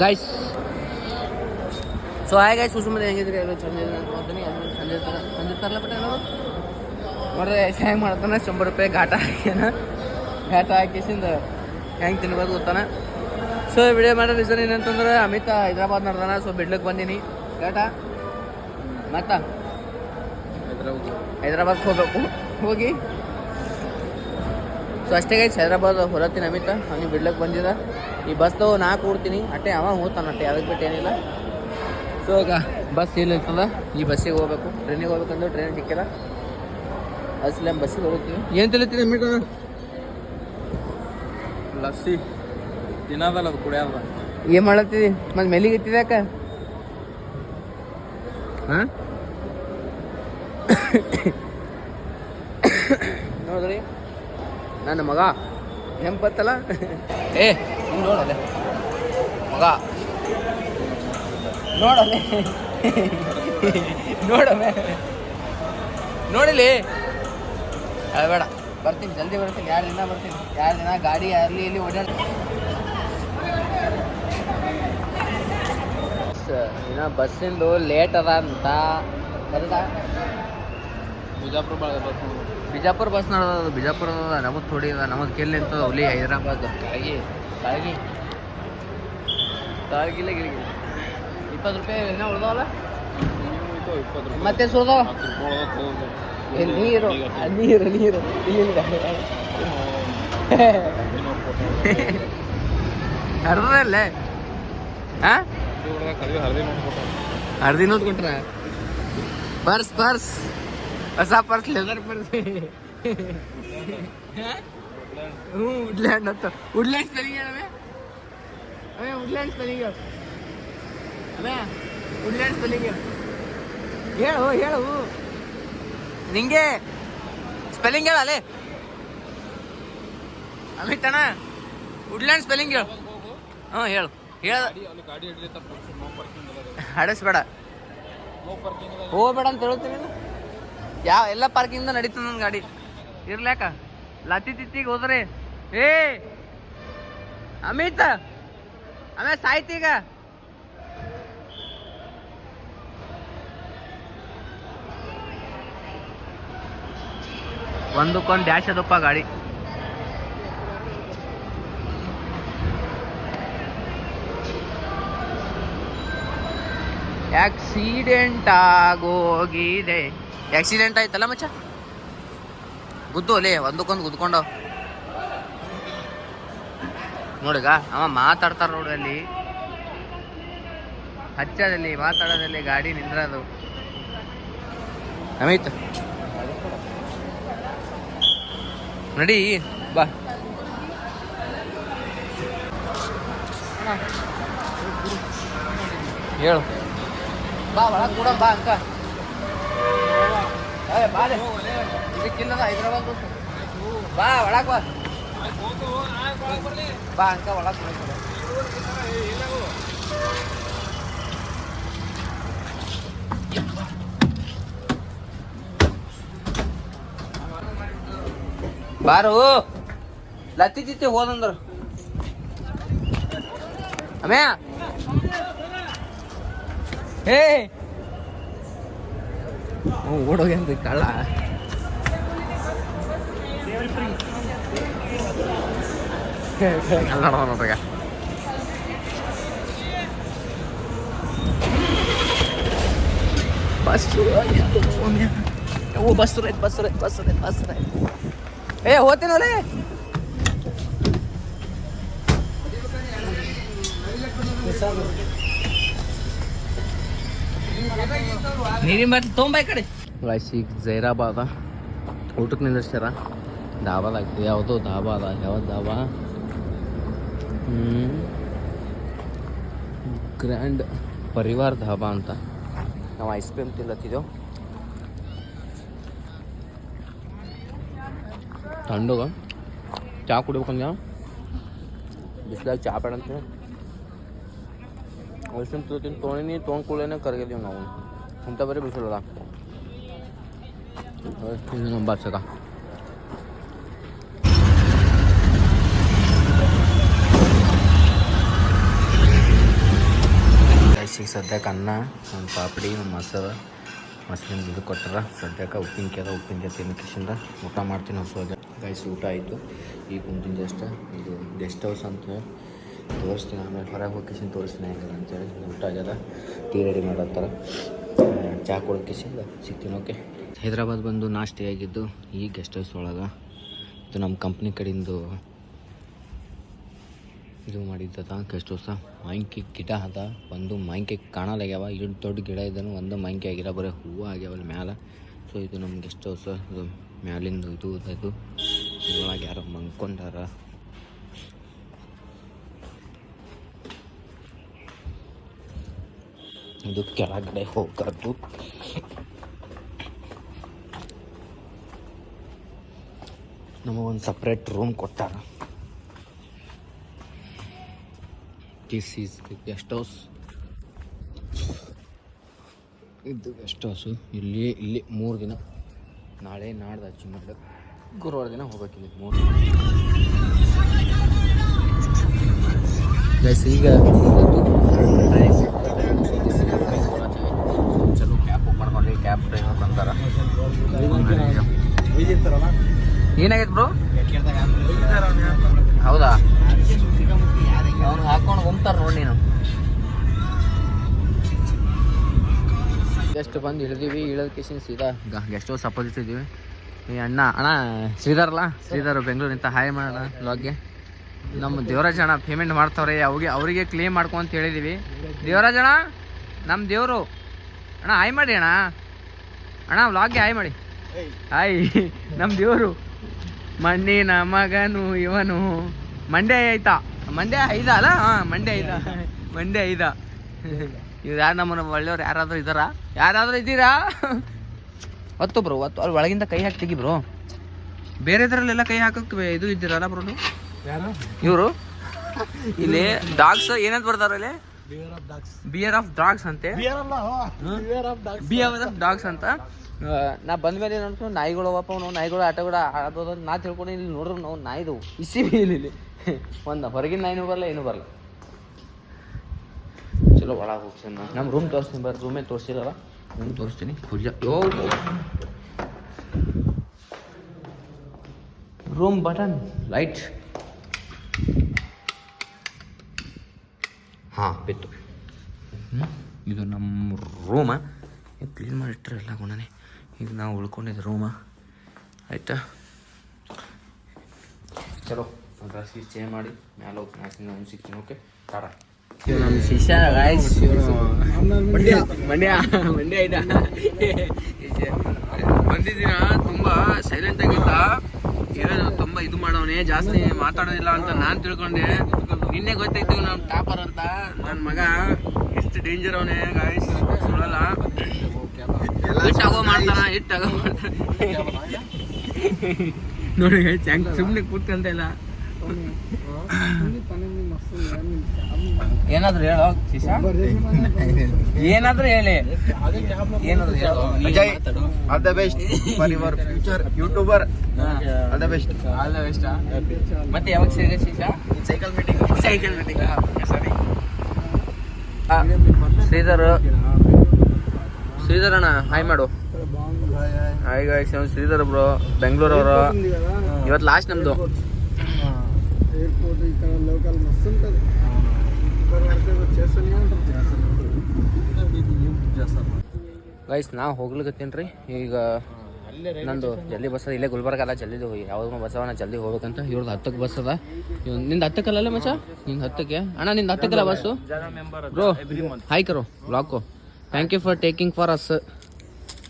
Guys so hi guys ಸುಮ್ಮನೆ ಹೆಂಗಿದ್ರಿ ಎಲ್ಲ ಚಂದಿದ್ರೆ ಅಂತ ನೋಡ್ತೀನಿ ಸಂದಿರ್ತಾರಲ್ಲ ಬಟ್ ಎಲ್ಲರೂ ನೋಡ್ರಿ ಹೆಂಗೆ ಮಾಡ್ತಾನೆ 100 ರೂಪಾಯಿ ಘಾಟ ಹಾಕ್ಯಾನ ಘಾಟ ಹಾಕಿಸಿಂದ ಹೆಂಗೆ ತಿನ್ಬೋದು ಗೊತ್ತಾನ. ಸೊ ವಿಡಿಯೋ ಮಾಡೋ ರೀಸನ್ ಏನಂತಂದ್ರೆ ಅಮಿತ್ ಹೈದ್ರಾಬಾದ್ ನಡೆದಾನ. ಸೊ ಬಿಡ್ಲಿಕ್ಕೆ ಬಂದೀನಿ ಘಾಟ ಮತ್ತ ಹೈದ್ರಾಬಾದ್ಗೆ ಹೋಗ್ಬೇಕು ಹೋಗಿ. ಸೊ ಅಷ್ಟೇ ಗೈಸ್ ಹೈದ್ರಾಬಾದ್ ಹೊರತೀನಿ ಅಮಿತ್ ಅವ್ನಿಗೆ ಬಿಡ್ಲಿಕ್ಕೆ ಬಂದಿದ್ದ. ಈ ಬಸ್ದವು ನಾ ಕೂಡ್ತೀನಿ ಅಟ್ಟೆ ಅವ ಹೋಗ್ತಾನ ಅಟ್ಟೆ ಅದಕ್ಕೆ ಬಿಟ್ಟು ಏನಿಲ್ಲ. ಸೊ ಈಗ ಬಸ್ ಇರ್ತದ ಈ ಬಸ್ಸಿಗೆ ಹೋಗ್ಬೇಕು. ಟ್ರೈನಿಗೆ ಹೋಗ್ಬೇಕಂದ್ರೆ ಟ್ರೈನ್ ಸಿಕ್ಕಿಲ್ಲ ಅಸಲ ಬಸ್ಸಿಗೆ ಹೋಗ್ತೀವಿ. ಏನು ತಿಳಿತೀನಿ ಅಮಿತ್ ಲಸ್ಸಿ ತಿನ್ನೋದಲ್ಲ ಅದು ಕುಡಿಯೋದ. ಏನು ಮಾಡತ್ತೀವಿ ಮತ್ತೆ ಮೆಲ್ಲಿಗೆ ಇತ್ತಿದ್ಯಾಕ ಹಾಂ ನೋಡ್ರಿ ನನ್ನ ಮಗ ಹೆಂಪತ್ತಲ್ಲ ಏ ನೋಡಲೆ ಮಗ ನೋಡಲೆ ನೋಡಮೆ ನೋಡಿಲಿ ಅದು ಬೇಡ ಬರ್ತೀನಿ ಜಲ್ದಿ ಬರ್ತೀನಿ 2 ದಿನ ಬರ್ತೀನಿ 2 ದಿನ ಗಾಡಿ ಅಲ್ಲಿ ಇಲ್ಲಿ ಓಡಾಡಿ ಇನ್ನು ಬಸ್ಸಿಂದು ಲೇಟ್ ಅದ ಅಂತ ಬರದಾ. ಬಿಜಾಪುರ ಬಸ್ ನೋಡೋದು ಬಿಜಾಪುರ ನಮಗೆ ಥೋಡಿ ಅದ ನಮಗೆ ಕೆಲ್ಲಿ ಅಂತದ ಹುಲಿ ಹೈದ್ರಾಬಾದ್ ಕಾಳಗಿ ಕಾಳಗಿ ಕಾಳಗಿಲ್ಲ ಗಿಳಿಗಿ 20 ರೂಪಾಯಿ ಏನೋ ಉಳ್ದವಲ್ಲ ಮತ್ತೆ ಸುಳ್ದವ ನೀರು ನೀರು ನೀರು ಇಲ್ಲ ಅರ್ಧಲ್ಲೇ ಹಾಂ ಅರ್ಧಿ ನೋಟ್ ಕೊಟ್ರ ಪರ್ಸ್ ಪರ್ಸ್ ಹೊಸ ಪರ್ಸ್ ಲೆದರ್ ಪರ್ಸ್ ಹ್ಞೂ ವುಡ್ಲ್ಯಾಂಡ್ ಅಂತ ವುಡ್ಲ್ಯಾಂಡ್ ಸ್ಪೆಲ್ಲಿಂಗ್ ಹೇಳವೆ ಅವೇ ವುಡ್ಲ್ಯಾಂಡ್ ಸ್ಪೆಲ್ಲಿಂಗ್ ಅವೇ ವುಡ್ಲ್ಯಾಂಡ್ ಸ್ಪೆಲ್ಲಿಂಗ್ ಹೇಳು ಹೇಳು ನಿಂಗೆ ಸ್ಪೆಲ್ಲಿಂಗ್ ಹೇಳಲೆ ಅಮಿತ್ ಅಣ್ಣ ವುಡ್ಲ್ಯಾಂಡ್ ಸ್ಪೆಲ್ಲಿಂಗ್ ಹೇಳು. ಹ್ಞೂ ಹೇಳು ಹೇಳ ಹಡಸ್ಬೇಡ ಹೋಗ್ಬೇಡ ಅಂತ ಹೇಳ್ತೀನಿ. ಯಾವ ಎಲ್ಲ ಪಾರ್ಕಿಂಗ್ದ ನಡೀತದ ನನ್ನ ಗಾಡಿ ಇರ್ಲ್ಯಾಕ ಲತಿ ತಿತ್ತಿಗೆ ಹೋದ್ರಿ ಏ ಅಮಿತ್ ಆಮೇಲೆ ಸಾಯ್ತೀಗ ಒಂದಕ್ಕೊಂದು ಡ್ಯಾಶ್ ಅದಪ್ಪ ಗಾಡಿ. ಆಕ್ಸಿಡೆಂಟ್ ಆಗೋಗಿದೆ. ಆಕ್ಸಿಡೆಂಟ್ ಆಯ್ತಲ್ಲ ಮಚ್ಚ ಗುದ್ದು ಅಲ್ಲೇ ಒಂದಕ್ಕೊಂದು ಗುದ್ಕೊಂಡವ್ ನೋಡಿಗ ಅವ ಮಾತಾಡ್ತಾರ ನೋಡಿ ಅಲ್ಲಿ ಹಚ್ಚದಲ್ಲಿ ಮಾತಾಡೋದಲ್ಲಿ ಗಾಡಿ ನಿಂದ್ರದು. ಅಮಿತ್ ನಡಿ ಬಾ ಹೇಳು ಬಾ ಒಳಗೆ ಕೂಡ ಬಾ ಅಂಕ ಬಾ ಇದಕ್ಕಿಲ್ಲದ ಹೈದ್ರಾಬಾದ್ ಬಾ ಒಳಗೆ ಬಾ ಬಾ ಅಂಕ ಒಳಗೆ ಬಾರು ಲತ್ತಿ ತಿತ್ತಿ ಹೋದಂದ್ರ ಅಮ್ಯಾ ಹೇ ಓಡೋಗ್ಯಂತ ಕಳ್ಳ ನೋಡ್ರಿಗ ಬಸ್ ಓ ಬಸ್ ರೈತ್ ಬಸ್ ರೈತ್ ಬಸ್ ರೈತ್ ಬಸ್ ರೈತ್ ಏ ಹೋಗ್ತೀನಲ್ಲೇ ನೀರಿನ ಬಾಟ್ಲಿ ತೊಗೊಂಬ ಈ ಕಡೆ. ಈಗ ಜೈರಾಬಾದ ಊಟಕ್ಕೆ ನಿಂದಿರ್ಸ್ಯಾರ ಧಾಬಾದಾಗ್ತದೆ. ಯಾವುದೋ ಧಾಬಾ ಅದ ಯಾವ್ದು ಧಾಬಾ ಗ್ರ್ಯಾಂಡ್ ಪರಿವಾರ ಧಾಬಾ ಅಂತ. ನಾವು ಐಸ್ ಕ್ರೀಮ್ ತಿಲ್ಲತ್ತಿದ್ದೆವು ತಣ್ಣಗ ಚಹಾ ಕುಡಿಬೇಕಂದ ಬಿಸಿಲಾಗ ಚಹಾ ಬೇಡ ಅಂತೇಳಿ ಐಸ್ ಕ್ರೀಮ್ ತಿಂತೀನಿ ತೊಗೊಂಡಿನಿ. ತೊಗೊಂಡು ಕೂಡಲೇ ಕರಗಿದ್ದೀವಿ ನಾವು ಇಂಥ ಬರೀ ಬಿಸಿಲದ ನಮ್ಮ ಬಾರ್ಸಕ ಸದ್ಯಕ್ಕೆ ಅನ್ನ ಒಂದು ಪಾಪಡಿ ಒಂದು ಮೊಸರಿನ ಇದು ಕೊಟ್ಟಾರ. ಸದ್ಯಕ್ಕೆ ಉಪ್ಪಿನಕಾಯಿ ತಿನ್ನಕಿಸಿಂದ ಊಟ ಮಾಡ್ತೀನಿ ಹೊಸೋಗ. ಗೈಸ್ ಊಟ ಆಯಿತು, ಈಗ ಕುಂತಿನ ಜಸ್ಟ್. ಇದು ಗೆಸ್ಟ್ ಹೌಸ್ ಅಂತ ತೋರಿಸ್ತೀನಿ, ಆಮೇಲೆ ಹೊರಗೆ ಹೋಗಿಸಿಂದ ತೋರಿಸ್ತೀನಿ ಹೇಗಿದೆ ಅಂತೇಳಿ. ಊಟ ಆಗ್ಯದ, ಟೀ ರೆಡಿ ಮಾಡತ್ತಾರ, ಚಹಾ ಕೊಡೋಕಿಸಿಂದ ಸಿಗ್ತೀನಿ. ಓಕೆ, ಹೈದ್ರಾಬಾದ್ ಬಂದು ನಾಷ್ಟಿ ಆಗಿದ್ದು ಈ ಗೆಸ್ಟ್ ಹೌಸ್ ಒಳಗೆ. ಇದು ನಮ್ಮ ಕಂಪ್ನಿ ಕಡೆಯಿಂದ ಇದು ಮಾಡಿದ್ದದ ಗೆಸ್ಟ್ ಹೌಸ. ಮಾವಿನಕಾಯಿ ಗಿಡ ಅದ, ಒಂದು ಮಾವಿನಕಾಯಿ ಕಾಣಲಾಗ್ಯಾವ. ಇಷ್ಟು ದೊಡ್ಡ ಗಿಡ ಇದ್ದಾನು ಒಂದು ಮಾವಿನಕಾಯಿ ಆಗಿಲ್ಲ, ಬರೀ ಹೂವು ಆಗ್ಯಾವಲ್ಲ ಮ್ಯಾಲೆ. ಸೊ ಇದು ನಮ್ಮ ಗೆಸ್ಟ್ ಹೌಸ. ಇದು ಮ್ಯಾಲಿಂದು ಇದು ಇದ್ರೊಳಗೆ ಯಾರೋ ಮಂಕೊಂಡಾರ. ಇದು ಕೆಳಗಡೆ ಹೋಗೋದು. ನಮಗೊಂದು ಸಪ್ರೇಟ್ ರೂಮ್ ಕೊಟ್ಟಾರ. This is the guest house. ಇದು ಗೆಸ್ಟ್ ಹೌಸು. ಇಲ್ಲಿ 3 ದಿನ, ನಾಳೆ ನಾಡ್ದು ಅಚ್ಚಿ ಮಾಡಿ ಗುರುವಾರ ದಿನ ಹೋಗ್ಬೇಕಿಲ್ಲ. 3 ಗೈಸ್ ಈಗ ಚಲೋ ಕ್ಯಾಬ್ ಬುಕ್ ಮಾಡ್ಕೊಂಡ್ರಿ. ಕ್ಯಾಬ್ ಡ್ರೈವರ್ ಬಂದಾರ. ಏನಾಗೈತೆ ಬ್ರೋ? ಹೌದಾ? ಅವ್ನು ಹಾಕೊಂಡು ಗುಮ್ತಾರ ನೋಡಿ. ನೀನು ಜಸ್ಟ್ ಬಂದು ಇಳಿದೀವಿ. ಇಳೋದಕ್ಕೆ ಸೀದಾ ಗೆಸ್ಟ್ ಹೌಸ್ ಅಪೋಸಿಟ್ ಇದ್ದೀವಿ. ಈ ಅಣ್ಣ ಶ್ರೀಧರ್ ಬೆಂಗಳೂರಿಂದ ಹಾಯ್ ಮಾಡೋಣ ಲಾಗ್ಗೆ. ನಮ್ಮ ದೇವರಾಜ್ ಅಣ್ಣ ಪೇಮೆಂಟ್ ಮಾಡ್ತಾವ್ರೆ, ಅವರಿಗೆ ಕ್ಲೇಮ್ ಮಾಡ್ಕೊ ಅಂತ ಹೇಳಿದೀವಿ. ದೇವರಾಜ್ ಅಣ್ಣ ನಮ್ಮ ದೇವರು ಅಣ್ಣ ಹಾಯ್ ಮಾಡಿ ಅಣ್ಣ ವ್ಲಾಗ್ಗೆ ಹಾಯ್ ಮಾಡಿ. ಹಾಯ್ ನಮ್ಮ ದೇವರು. ಮಣ್ಣಿನ ಮಗನು ಇವನು. ಮಂಡ್ಯ ಐದ ಅಲ್ಲ? ಹಾಂ ಮಂಡ್ಯ ಐದ. ಇವ್ರು ಯಾರು ನಮ್ಮನ್ನ ಒಳ್ಳೆಯವ್ರು ಯಾರಾದರೂ ಇದ್ದೀರಾ? ಒತ್ತು ಬ್ರೋ, ಅವ್ರು ಒಳಗಿಂದ ಕೈ ಹಾಕಿ ತೆಗಿ ಬ್ರೋ. ಬೇರೆದ್ರಲ್ಲೆಲ್ಲ ಕೈ ಹಾಕಕ್ಕೆ ಇದು ಇದ್ದೀರಲ್ಲ ಬ್ರೋ ನೀವು? ಇವರು ಇಲ್ಲಿ ಡಾಗ್ಸ್ ಏನಂತ ಬರ್ತಾರ ಇಲ್ಲಿ? ಬಿಯರ್ ಆಫ್ ಡಾಗ್ಸ್ ಅಂತೆ. ಬಿಯರ್ ಆಫ್ ಡಾಗ್ಸ್ ಅಂತ. ನಾ ಬಂದ್ಮೇಲೆ ನೋಡ್ಕೊಂಡು ನಾಯಿಗಳು ಅವಪ್ಪ, ನಾವು ನಾಯಿಗಳು ಆಟಗಳು ಆಡೋದು ನಾ ತಿಳ್ಕೊಂಡು ಇಲ್ಲಿ ನೋಡ್ರು ನಾವು ನಾಯಿದು ಇಸಿ ಇಲ್ಲಿ ಒಂದು ಹೊರಗಿನ ನಾಯಿನೂ ಬರಲ್ಲ, ಏನೂ ಬರಲ್ಲ. ಚಲೋ ಒಳಗೆ ಹೋಗ್ತೀನಿ. ನಮ್ಮ ರೂಮ್ ತೋರಿಸ್ತೀನಿ ಬರ್ರಿ. ರೂಮೇ ತೋರಿಸಿರಲ್ಲ, ರೂಮ್ ತೋರಿಸ್ತೀನಿ. ರೂಮ್ ಬಟನ್ ಲೈಟ್ ಹಾಂ ಬಿತ್ತು. ಇದು ನಮ್ಮ ರೂಮ. ಕ್ಲೀನ್ ಮಾಡಿಟ್ರೆ ಎಲ್ಲ ಗುಣನೇ. ಈಗ ನಾವು ಉಳ್ಕೊಂಡಿದ್ದ ರೂಮ ಆಯಿತಾ. ಚಲೋ ಡ್ರೆಸ್ ಚೇಂಜ್ ಮಾಡಿ ಮೇಲೆ ಹೋಗಿ ನಾನು ಸಿಗ್ತೀನಿ. ಓಕೆ ಟಾಟಾ. ನಮ್ಮ ಶಿಷ್ಯ ಗಾಯ್ಸ್, ಮಂಡ್ಯ ಐದ ಬಂದಿದ್ದೀನ. ತುಂಬ ಸೈಲೆಂಟ್ ಆಗಿದ್ದ, ಏನು ತುಂಬ ಇದು ಮಾಡವನೇ, ಜಾಸ್ತಿ ಮಾತಾಡೋದಿಲ್ಲ ಅಂತ ನಾನು ತಿಳ್ಕೊಂಡೆ. ನಿನ್ನೆ ಗೊತ್ತಾಯ್ತು ನಮ್ಮ ಟಾಪರ್ ಅಂತ. ನನ್ನ ಮಗ ಎಷ್ಟು ಡೇಂಜರ್ ಅವನೇ ಗಾಯ್ಸ್, ಸುಳಲ್ಲ. ಇಟ್ಟಾಗೋ ಮಾಡ್ತಾನ ನೋಡಿ ಗಾಯ್ಸ್, ಸುಮ್ಮನೆ ಕೂತ್ಕೊಂತ ಇಲ್ಲ. ಏನಾದ್ರು ಹೇಳೋ ಶಿಶಾ, ಏನಾದ್ರು ಹೇಳಿ. Ajay all the best for your future YouTuber. All the best. ಮತ್ತೆ ಯಾವಾಗ ಸೇರಿ ಶಿಶಾ? ಸೈಕಲ್ ಮೀಟಿಂಗ್ ಸರಿ. ಶ್ರೀಧರ್ ಅಣ್ಣ ಹಾಯ್ ಮಾಡು. ಹಾಯ್ ಗಾಯ್ಸ್, ಶ್ರೀಧರ್ ಬ್ರೋ ಬೆಂಗಳೂರವರು. ಇವತ್ತು ಲಾಸ್ಟ್ ನಮ್ದು. ಗೈಸ್ ನಾವು ಹೋಗ್ಲಿಕತ್ತೀನಿ ರೀ. ಈಗ ನಂದು ಜಲ್ದಿ ಬಸ್ ಅದ. ಇಲ್ಲೇ ಗುಲ್ಬರ್ಗ ಅಲ್ಲ, ಜಲ್ದಿ ಹೋಗಿ ಯಾವ್ದು ಬಸ್ಸವನ್ನ ಜಲ್ದಿ ಹೋಗ್ಬೇಕಂತ. ಇವ್ರದ್ದು 10ಕ್ಕೆ ಬಸ್ ಅದ. ನಿಂದು 10ಕ್ಕಲ್ಲ ಮಚ್ಚ? ನಿಂಗೆ 10ಕ್ಕೆ ಅಣ್ಣ? ನಿಂದು 10ಕ್ಕಲ್ಲ ಬಸ್ಸು ಬ್ರೋ? हाय करो ब्लॉग को. Thank you for taking for us.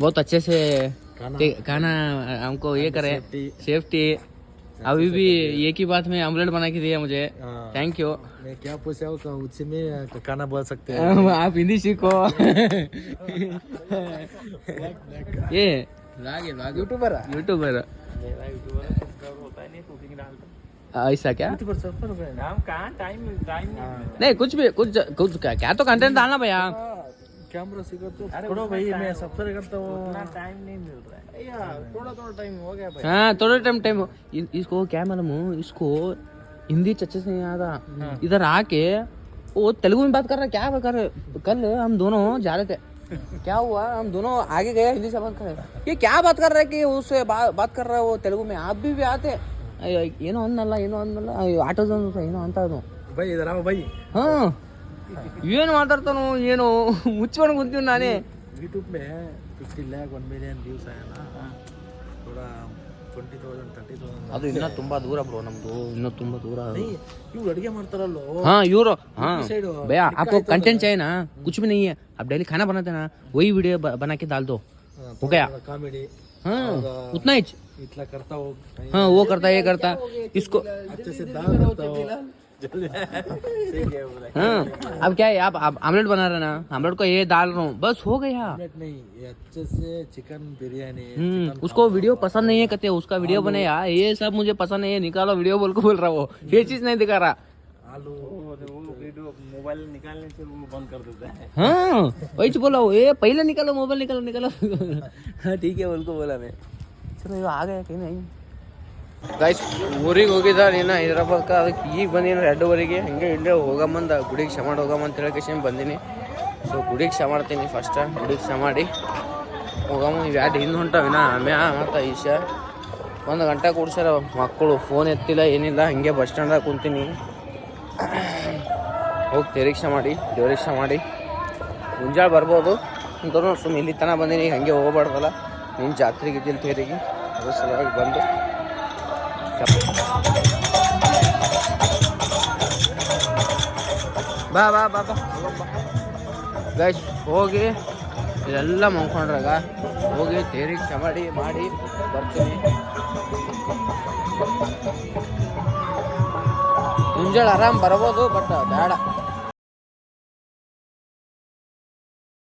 बहुत अच्छे से खाना हमको ये करे, सेफ्टी. अभी भी एक ही बात में ऑमलेट बना के दिया मुझे. Thank you. मैं क्या पूछा उसी में खाना बोल सकते हैं. आप हिंदी सीखो. ये यूट्यूबर ऐसा क्या? नहीं कुछ भी कुछ क्या तो कंटेंट डालना भैया. कैमरा सीखो तो छोड़ो भाई, मैं सब्सक्राइब करता हूँ. टाइम नहीं मिल रहा है यार, थोड़ा टाइम हो गया भाई. हाँ थोड़ा टाइम. इसको क्या मालूम, इसको हिंदी अच्छे से नहीं आता. इधर आके वो तेलुगु में बात कर रहा है, क्या कर रहे? कल हम दोनों जा रहे थे, क्या हुआ, हम दोनों आगे गए, हिंदी से बात कर रहे, ये क्या बात कर रहे कि उससे बात कर रहा है वो तेलुगु में, आप भी आते, ಏನೋ ಅನ್ನಲ್ಲ ಆಟೋದೊಂದು ಏನೋ ಅಂತ ಅದು ಬೈ ಇದರ ಬೈ. ಹಾ ಏನು ಮಾತಾಡ್ತಾನು ಏನೋ ಮುಚ್ಕೊಂಡು ಕುಂತೀವಿ ನಾನೇ. यूट्यूब में 50 लाख 1 मिलियन व्यूज है ना, थोड़ा 20,000 30,000. ಅದು ಇನ್ನೂ ತುಂಬಾ ದೂರ ಬ್ರೋ, ನಮ್ದು ಇನ್ನೂ ತುಂಬಾ ದೂರ. ಇವ್ರು ಅಡಿಗೆ ಮಾಡ್ತಾರಲ್ಲೋ. हाँ यूरो हाँ भैया, आपको कंटेंट चाहिए ना, कुछ भी नहीं है, आप डेली खाना बनाते ना, वही वीडियो बना के डाल दो, हो गया. कॉमेडी हाँ उतना ही. इतना करता हो. हाँ वो करता ये करता इसको. अच्छे से दाल करता हो. हाँ अब क्या है, आप आमलेट बना रहे ना, आमलेट को ये डाल रहा हूँ, बस हो गया. नहीं, ये अच्छे से चिकन बिरयानी. उसको वीडियो पसंद नहीं है, कहते उसका वीडियो बने यार, ये सब मुझे पसंद नहीं है, निकालो वीडियो बोल को बोल रहा, वो ये चीज नहीं दिखा रहा. आलू वीडियो मोबाइल निकालने से वो बंद कर देता है. हाँ वही बोला वो, ये पहले निकालो मोबाइल, निकालो. हाँ ठीक है बोल को बोला मैं. चलो ಇವ ಆ ಗಯಾ ಕहीं नहीं. ಗೈಸ್ ಊರಿಗೆ ಹೋಗಿದ್ದಾರೆ ಇನ್ನು ಹೈದ್ರಾಬಾದ್ಗೆ, ಅದಕ್ಕೆ ಈಗ ಬಂದೀನಿ 2:30ಗೆ. ಹಂಗೆ ಇಲ್ಲೇ ಹೋಗಂಬಂದ ಗುಡಿಗೆ ಕ್ಷಮಾಡಿ ಹೋಗಂಬಂತ ಹೇಳಕ್ಕೆ ಬಂದೀನಿ. ಸೊ ಗುಡಿಗೆ ಕ್ಷ ಮಾಡ್ತೀನಿ ಫಸ್ಟ್, ಗುಡಿಗೆ ಕ್ಷ ಮಾಡಿ ಹೋಗಮ್ಮ. ಇವು ಎರಡು ಹಿಂದೆ ಹೊಂಟವ ಇನ್ನ ಆಮ್ಯಾ ಮತ್ತು ಈಶ 1 ಗಂಟೆ ಕೂಡ್ಸ್ಯಾರ ಮಕ್ಕಳು, ಫೋನ್ ಎತ್ತಿಲ್ಲ ಏನಿಲ್ಲ, ಹಂಗೆ ಬಸ್ ಸ್ಟ್ಯಾಂಡಾಗ ಕುಂತೀನಿ. ಹೋಗಿ ತೇರಿಗೆ ಕ್ಷ ಮಾಡಿ ದೇವ್ರಿಗೆ ಕ್ಷ ಮಾಡಿ ಮುಂಜಾನೆ ಬರ್ಬೋದು ಅಂತೂ ಸುಮ್ಮನೆ ಇಲ್ಲಿ ತನಕ ಬಂದೀನಿ. ಈಗ ಹಂಗೆ ಹೋಗ್ಬಾರ್ದಲ್ಲ, ನೀನು ಜಾತ್ರೆಗೆ ಇದ್ದಿಲ್ಲ ತೇರಿಗೆ, ಅದ್ರ ಸಲುವಾಗಿ ಬಂದು ಬಾ ಬಾ ಬಾ ಬಾ ಗೈಸ್ ಹೋಗಿ ಇದೆಲ್ಲ ಮಂಕೊಂಡ್ರಾಗ ಹೋಗಿ ತೇರಿಗೆ ಚಮಾಡಿ ಮಾಡಿ ಬರ್ತೀನಿ. ಮುಂಜಾನೆ ಆರಾಮ್ ಬರ್ಬೋದು, ಬಟ್ ಬೇಡ